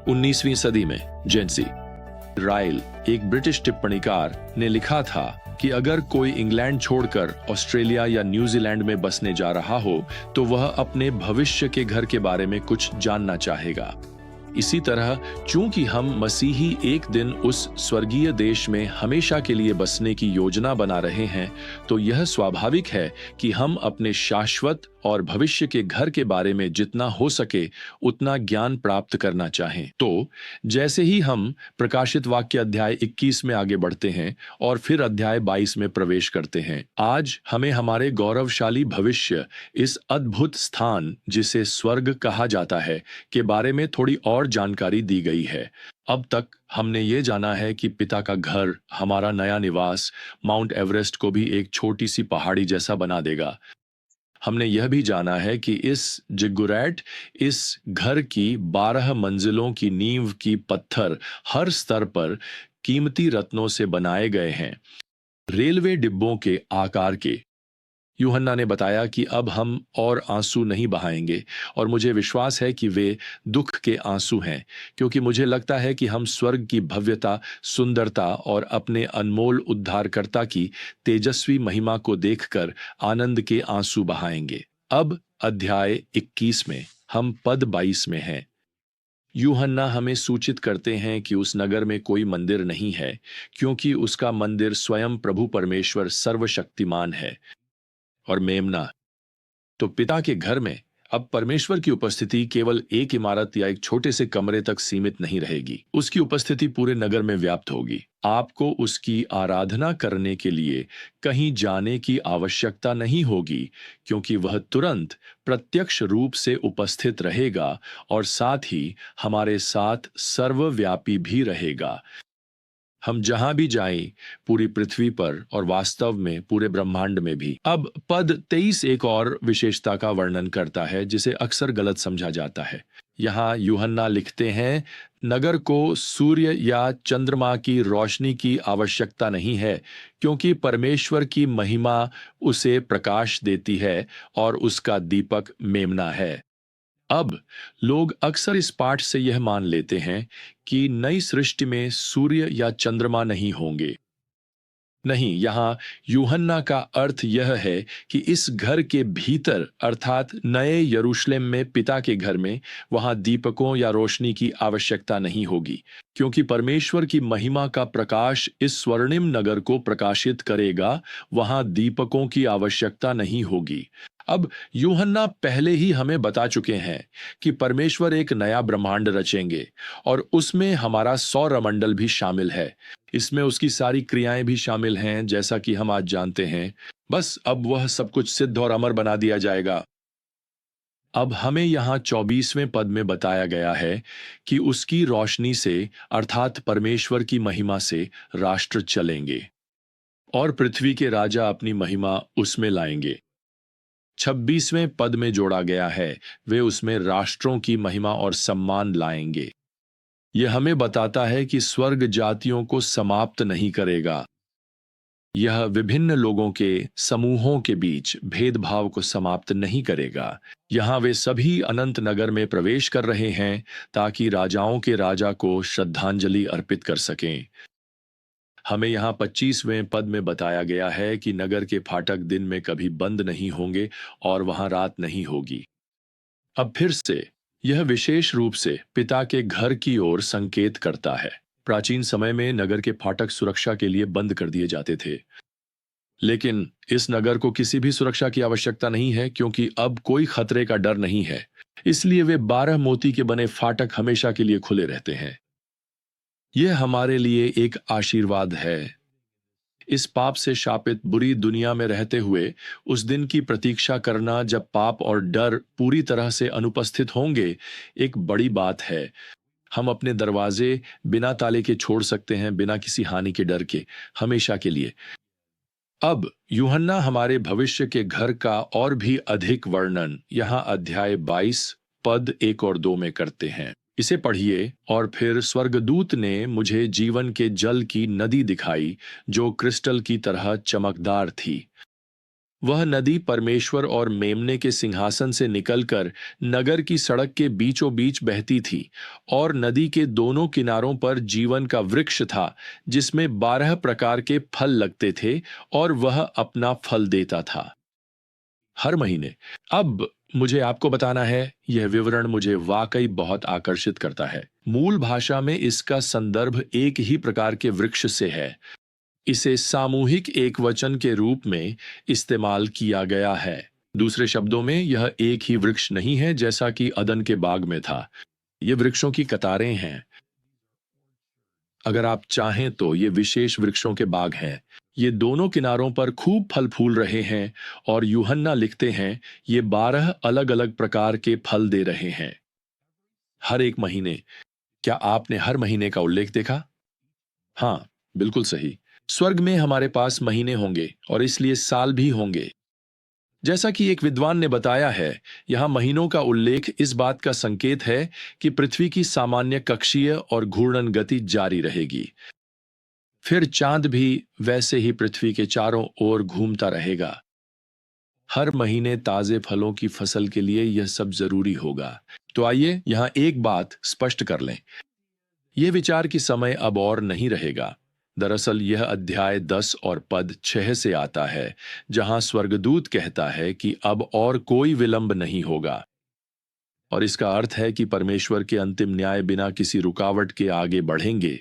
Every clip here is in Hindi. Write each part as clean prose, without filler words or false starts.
19वीं सदी में जेंसी राइल, एक ब्रिटिश टिप्पणीकार, ने लिखा था कि अगर कोई इंग्लैंड छोड़कर ऑस्ट्रेलिया या न्यूजीलैंड में बसने जा रहा हो तो वह अपने भविष्य के घर के बारे में कुछ जानना चाहेगा। इसी तरह चूंकि हम मसीही एक दिन उस स्वर्गीय देश में हमेशा के लिए बसने की योजना बना रहे हैं, तो यह स्वाभाविक है कि हम अपने शाश्वत और भविष्य के घर के बारे में जितना हो सके उतना ज्ञान प्राप्त करना चाहें। तो जैसे ही हम प्रकाशित वाक्य अध्याय 21 में आगे बढ़ते हैं और फिर अध्याय 22 में प्रवेश करते हैं, आज हमें हमारे गौरवशाली भविष्य, इस अद्भुत स्थान जिसे स्वर्ग कहा जाता है, के बारे में थोड़ी और जानकारी दी गई है। अब तक हमने ये जाना है कि पिता का घर, हमारा नया निवास, माउंट एवरेस्ट को भी एक छोटी सी पहाड़ी जैसा बना देगा। हमने यह भी जाना है कि इस जिगुरैट, इस घर की 12 मंजिलों की नींव की पत्थर हर स्तर पर कीमती रत्नों से बनाए गए हैं, रेलवे डिब्बों के आकार के। यूहन्ना ने बताया कि अब हम और आंसू नहीं बहाएंगे, और मुझे विश्वास है कि वे दुख के आंसू हैं, क्योंकि मुझे लगता है कि हम स्वर्ग की भव्यता, सुंदरता और अपने अनमोल उद्धारकर्ता की तेजस्वी महिमा को देखकर आनंद के आंसू बहाएंगे। अब अध्याय 21 में हम पद 22 में हैं। यूहन्ना हमें सूचित करते हैं कि उस नगर में कोई मंदिर नहीं है, क्योंकि उसका मंदिर स्वयं प्रभु परमेश्वर सर्वशक्तिमान है। और मेमना, तो पिता के घर में अब परमेश्वर की उपस्थिति केवल एक इमारत या एक छोटे से कमरे तक सीमित नहीं रहेगी, उसकी उपस्थिति पूरे नगर में व्याप्त होगी। आपको उसकी आराधना करने के लिए कहीं जाने की आवश्यकता नहीं होगी, क्योंकि वह तुरंत प्रत्यक्ष रूप से उपस्थित रहेगा और साथ ही हमारे साथ सर्वव्यापी भी रहेगा। हम जहां भी जाएं, पूरी पृथ्वी पर और वास्तव में पूरे ब्रह्मांड में भी। अब पद 23 एक और विशेषता का वर्णन करता है जिसे अक्सर गलत समझा जाता है। यहाँ यूहन्ना लिखते हैं, नगर को सूर्य या चंद्रमा की रोशनी की आवश्यकता नहीं है, क्योंकि परमेश्वर की महिमा उसे प्रकाश देती है और उसका दीपक मेमना है। अब लोग अक्सर इस पाठ से यह मान लेते हैं कि नई सृष्टि में सूर्य या चंद्रमा नहीं होंगे। नहीं, यहाँ यूहन्ना का अर्थ यह है कि इस घर के भीतर, अर्थात नए यरूशलेम में, पिता के घर में, वहां दीपकों या रोशनी की आवश्यकता नहीं होगी, क्योंकि परमेश्वर की महिमा का प्रकाश इस स्वर्णिम नगर को प्रकाशित करेगा। वहां दीपकों की आवश्यकता नहीं होगी। अब यूहन्ना पहले ही हमें बता चुके हैं कि परमेश्वर एक नया ब्रह्मांड रचेंगे और उसमें हमारा सौरमंडल भी शामिल है। इसमें उसकी सारी क्रियाएं भी शामिल हैं, जैसा कि हम आज जानते हैं। बस अब वह सब कुछ सिद्ध और अमर बना दिया जाएगा। अब हमें यहाँ 24वें पद में बताया गया है कि उसकी रोशनी से, अर्थात परमेश्वर की महिमा से, राष्ट्र चलेंगे और पृथ्वी के राजा अपनी महिमा उसमें लाएंगे। 26वें पद में जोड़ा गया है, वे उसमें राष्ट्रों की महिमा और सम्मान लाएंगे। यह हमें बताता है कि स्वर्ग जातियों को समाप्त नहीं करेगा। यह विभिन्न लोगों के समूहों के बीच भेदभाव को समाप्त नहीं करेगा। यहाँ वे सभी अनंत नगर में प्रवेश कर रहे हैं ताकि राजाओं के राजा को श्रद्धांजलि अर्पित कर सकें। हमें यहाँ 25वें पद में बताया गया है कि नगर के फाटक दिन में कभी बंद नहीं होंगे और वहां रात नहीं होगी। अब फिर से यह विशेष रूप से पिता के घर की ओर संकेत करता है। प्राचीन समय में नगर के फाटक सुरक्षा के लिए बंद कर दिए जाते थे, लेकिन इस नगर को किसी भी सुरक्षा की आवश्यकता नहीं है, क्योंकि अब कोई खतरे का डर नहीं है। इसलिए वे 12 मोती के बने फाटक हमेशा के लिए खुले रहते हैं। यह हमारे लिए एक आशीर्वाद है। इस पाप से शापित बुरी दुनिया में रहते हुए उस दिन की प्रतीक्षा करना जब पाप और डर पूरी तरह से अनुपस्थित होंगे, एक बड़ी बात है। हम अपने दरवाजे बिना ताले के छोड़ सकते हैं, बिना किसी हानि के डर के, हमेशा के लिए। अब यूहन्ना हमारे भविष्य के घर का और भी अधिक वर्णन यहाँ अध्याय 22 पद 1 और 2 में करते हैं। इसे पढ़िए। और फिर स्वर्गदूत ने मुझे जीवन के जल की नदी दिखाई, जो क्रिस्टल की तरह चमकदार थी। वह नदी परमेश्वर और मेमने के सिंहासन से निकलकर नगर की सड़क के बीचों बीच बहती थी और नदी के दोनों किनारों पर जीवन का वृक्ष था जिसमें 12 प्रकार के फल लगते थे और वह अपना फल देता था हर महीने। अब मुझे आपको बताना है, यह विवरण मुझे वाकई बहुत आकर्षित करता है। मूल भाषा में इसका संदर्भ एक ही प्रकार के वृक्ष से है। इसे सामूहिक एकवचन के रूप में इस्तेमाल किया गया है। दूसरे शब्दों में, यह एक ही वृक्ष नहीं है जैसा कि अदन के बाग में था। ये वृक्षों की कतारें हैं। अगर आप चाहें तो ये विशेष वृक्षों के बाग हैं। ये दोनों किनारों पर खूब फल फूल रहे हैं और यूहन्ना लिखते हैं ये 12 अलग अलग प्रकार के फल दे रहे हैं हर एक महीने। क्या आपने हर महीने का उल्लेख देखा? हाँ, बिल्कुल सही। स्वर्ग में हमारे पास महीने होंगे और इसलिए साल भी होंगे। जैसा कि एक विद्वान ने बताया है, यहां महीनों का उल्लेख इस बात का संकेत है कि पृथ्वी की सामान्य कक्षीय और घूर्णन गति जारी रहेगी। फिर चांद भी वैसे ही पृथ्वी के चारों ओर घूमता रहेगा। हर महीने ताजे फलों की फसल के लिए यह सब जरूरी होगा। तो आइए यहां एक बात स्पष्ट कर लें। यह विचार कि समय अब और नहीं रहेगा, दरअसल यह अध्याय 10 और पद 6 से आता है, जहां स्वर्गदूत कहता है कि अब और कोई विलंब नहीं होगा। और इसका अर्थ है कि परमेश्वर के अंतिम न्याय बिना किसी रुकावट के आगे बढ़ेंगे।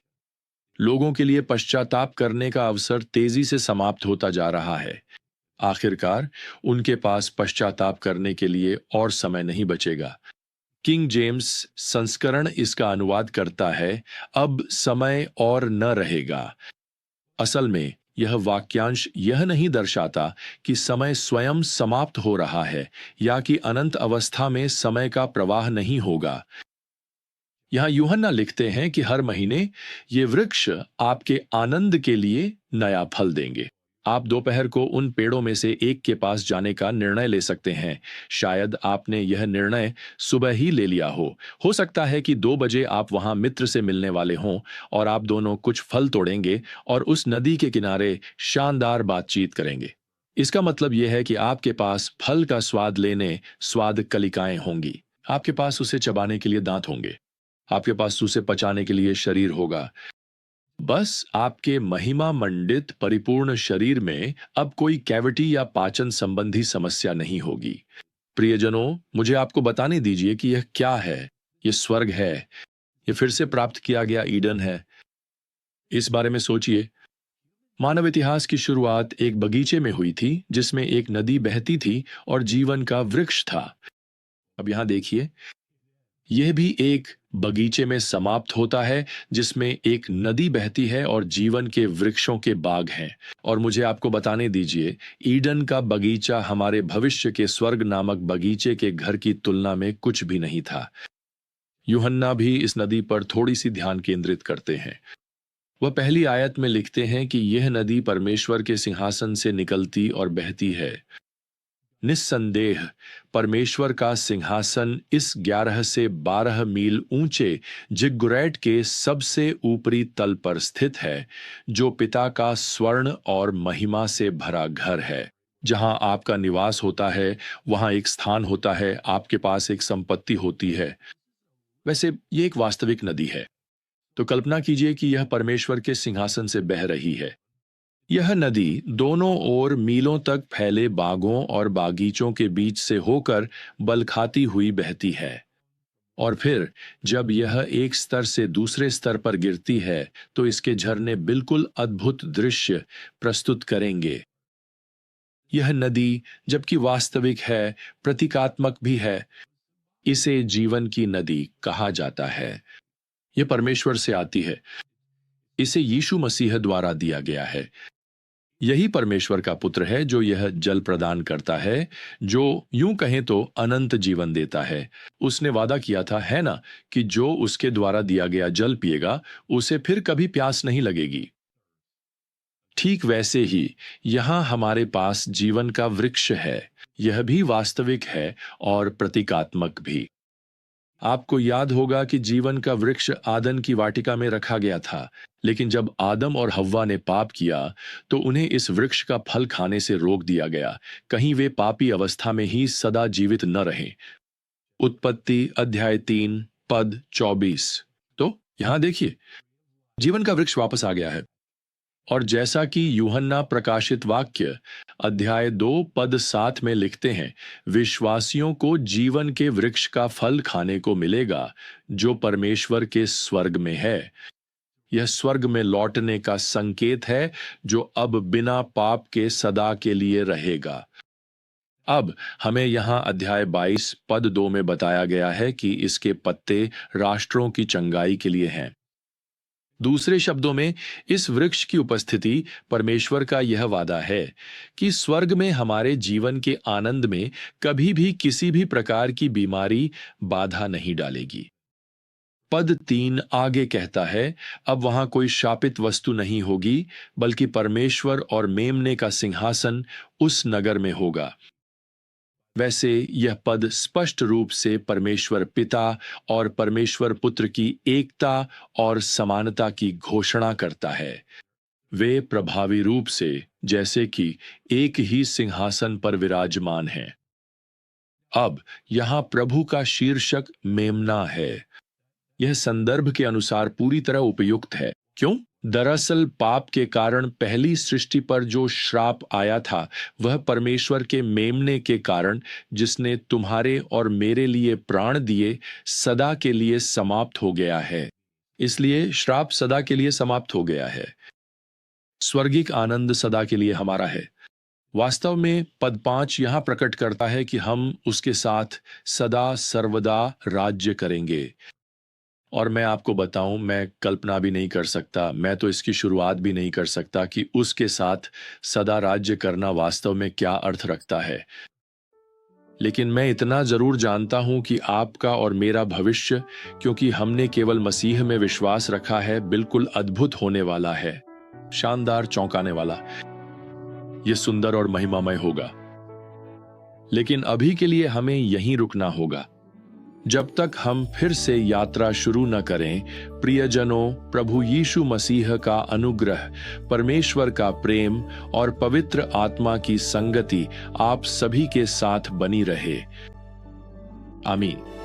लोगों के लिए पश्चाताप करने का अवसर तेजी से समाप्त होता जा रहा है। आखिरकार उनके पास पश्चाताप करने के लिए और समय नहीं बचेगा। किंग जेम्स संस्करण इसका अनुवाद करता है, अब समय और न रहेगा। असल में यह वाक्यांश यह नहीं दर्शाता कि समय स्वयं समाप्त हो रहा है या कि अनंत अवस्था में समय का प्रवाह नहीं होगा। यहां यूहन्ना लिखते हैं कि हर महीने ये वृक्ष आपके आनंद के लिए नया फल देंगे। आप दोपहर को उन पेड़ों में से एक के पास जाने का निर्णय ले सकते हैं। शायद आपने यह निर्णय सुबह ही ले लिया हो सकता है कि 2 बजे आप वहां मित्र से मिलने वाले हों और आप दोनों कुछ फल तोड़ेंगे और उस नदी के किनारे शानदार बातचीत करेंगे। इसका मतलब यह है कि आपके पास फल का स्वाद लेने स्वाद कलिकाएं होंगी। आपके पास उसे चबाने के लिए दांत होंगे। आपके पास उसे पचाने के लिए शरीर होगा। बस आपके महिमा मंडित परिपूर्ण शरीर में अब कोई कैविटी या पाचन संबंधी समस्या नहीं होगी। प्रियजनों, मुझे आपको बताने दीजिए कि यह क्या है। यह स्वर्ग है। यह फिर से प्राप्त किया गया ईडन है। इस बारे में सोचिए। मानव इतिहास की शुरुआत एक बगीचे में हुई थी जिसमें एक नदी बहती थी और जीवन का वृक्ष था। अब यहां देखिए, यह भी एक बगीचे में समाप्त होता है जिसमें एक नदी बहती है और जीवन के वृक्षों के बाग हैं। और मुझे आपको बताने दीजिए, ईडन का बगीचा हमारे भविष्य के स्वर्ग नामक बगीचे के घर की तुलना में कुछ भी नहीं था। यूहन्ना भी इस नदी पर थोड़ी सी ध्यान केंद्रित करते हैं। वह पहली आयत में लिखते हैं कि यह नदी परमेश्वर के सिंहासन से निकलती और बहती है। निस्संदेह परमेश्वर का सिंहासन इस 11 से 12 मील ऊंचे जिग्गुरैट के सबसे ऊपरी तल पर स्थित है, जो पिता का स्वर्ण और महिमा से भरा घर है। जहां आपका निवास होता है, वहां एक स्थान होता है, आपके पास एक संपत्ति होती है। वैसे ये एक वास्तविक नदी है। तो कल्पना कीजिए कि यह परमेश्वर के सिंहासन से बह रही है। यह नदी दोनों ओर मीलों तक फैले बागों और बागीचों के बीच से होकर बल खाती हुई बहती है। और फिर जब यह एक स्तर से दूसरे स्तर पर गिरती है तो इसके झरने बिल्कुल अद्भुत दृश्य प्रस्तुत करेंगे। यह नदी, जबकि वास्तविक है, प्रतीकात्मक भी है। इसे जीवन की नदी कहा जाता है। यह परमेश्वर से आती है। इसे यीशु मसीह द्वारा दिया गया है। यही परमेश्वर का पुत्र है जो यह जल प्रदान करता है, जो यूं कहें तो अनंत जीवन देता है। उसने वादा किया था, है ना, कि जो उसके द्वारा दिया गया जल पिएगा उसे फिर कभी प्यास नहीं लगेगी। ठीक वैसे ही यहां हमारे पास जीवन का वृक्ष है। यह भी वास्तविक है और प्रतीकात्मक भी। आपको याद होगा कि जीवन का वृक्ष आदन की वाटिका में रखा गया था, लेकिन जब आदम और हव्वा ने पाप किया तो उन्हें इस वृक्ष का फल खाने से रोक दिया गया, कहीं वे पापी अवस्था में ही सदा जीवित न रहें। उत्पत्ति अध्याय 3 पद 24। तो यहां देखिए, जीवन का वृक्ष वापस आ गया है। और जैसा कि यूहन्ना प्रकाशित वाक्य अध्याय 2 पद 7 में लिखते हैं, विश्वासियों को जीवन के वृक्ष का फल खाने को मिलेगा जो परमेश्वर के स्वर्ग में है। यह स्वर्ग में लौटने का संकेत है जो अब बिना पाप के सदा के लिए रहेगा। अब हमें यहां अध्याय 22 पद 2 में बताया गया है कि इसके पत्ते राष्ट्रों की चंगाई के लिए हैं। दूसरे शब्दों में, इस वृक्ष की उपस्थिति परमेश्वर का यह वादा है कि स्वर्ग में हमारे जीवन के आनंद में कभी भी किसी भी प्रकार की बीमारी बाधा नहीं डालेगी। पद 3 आगे कहता है, अब वहां कोई शापित वस्तु नहीं होगी, बल्कि परमेश्वर और मेमने का सिंहासन उस नगर में होगा। वैसे यह पद स्पष्ट रूप से परमेश्वर पिता और परमेश्वर पुत्र की एकता और समानता की घोषणा करता है। वे प्रभावी रूप से जैसे कि एक ही सिंहासन पर विराजमान हैं। अब यहां प्रभु का शीर्षक मेमना है। यह संदर्भ के अनुसार पूरी तरह उपयुक्त है। क्यों? दरअसल पाप के कारण पहली सृष्टि पर जो श्राप आया था वह परमेश्वर के मेमने के कारण, जिसने तुम्हारे और मेरे लिए प्राण दिए, सदा के लिए समाप्त हो गया है। इसलिए श्राप सदा के लिए समाप्त हो गया है। स्वर्गिक आनंद सदा के लिए हमारा है। वास्तव में पद 5 यहां प्रकट करता है कि हम उसके साथ सदा सर्वदा राज्य करेंगे। और मैं आपको बताऊं, मैं कल्पना भी नहीं कर सकता, मैं तो इसकी शुरुआत भी नहीं कर सकता कि उसके साथ सदा राज्य करना वास्तव में क्या अर्थ रखता है। लेकिन मैं इतना जरूर जानता हूं कि आपका और मेरा भविष्य, क्योंकि हमने केवल मसीह में विश्वास रखा है, बिल्कुल अद्भुत होने वाला है, शानदार, चौंकाने वाला। यह सुंदर और महिमामय होगा। लेकिन अभी के लिए हमें यहीं रुकना होगा। जब तक हम फिर से यात्रा शुरू न करें, प्रियजनों, प्रभु यीशु मसीह का अनुग्रह, परमेश्वर का प्रेम और पवित्र आत्मा की संगति आप सभी के साथ बनी रहे। आमीन।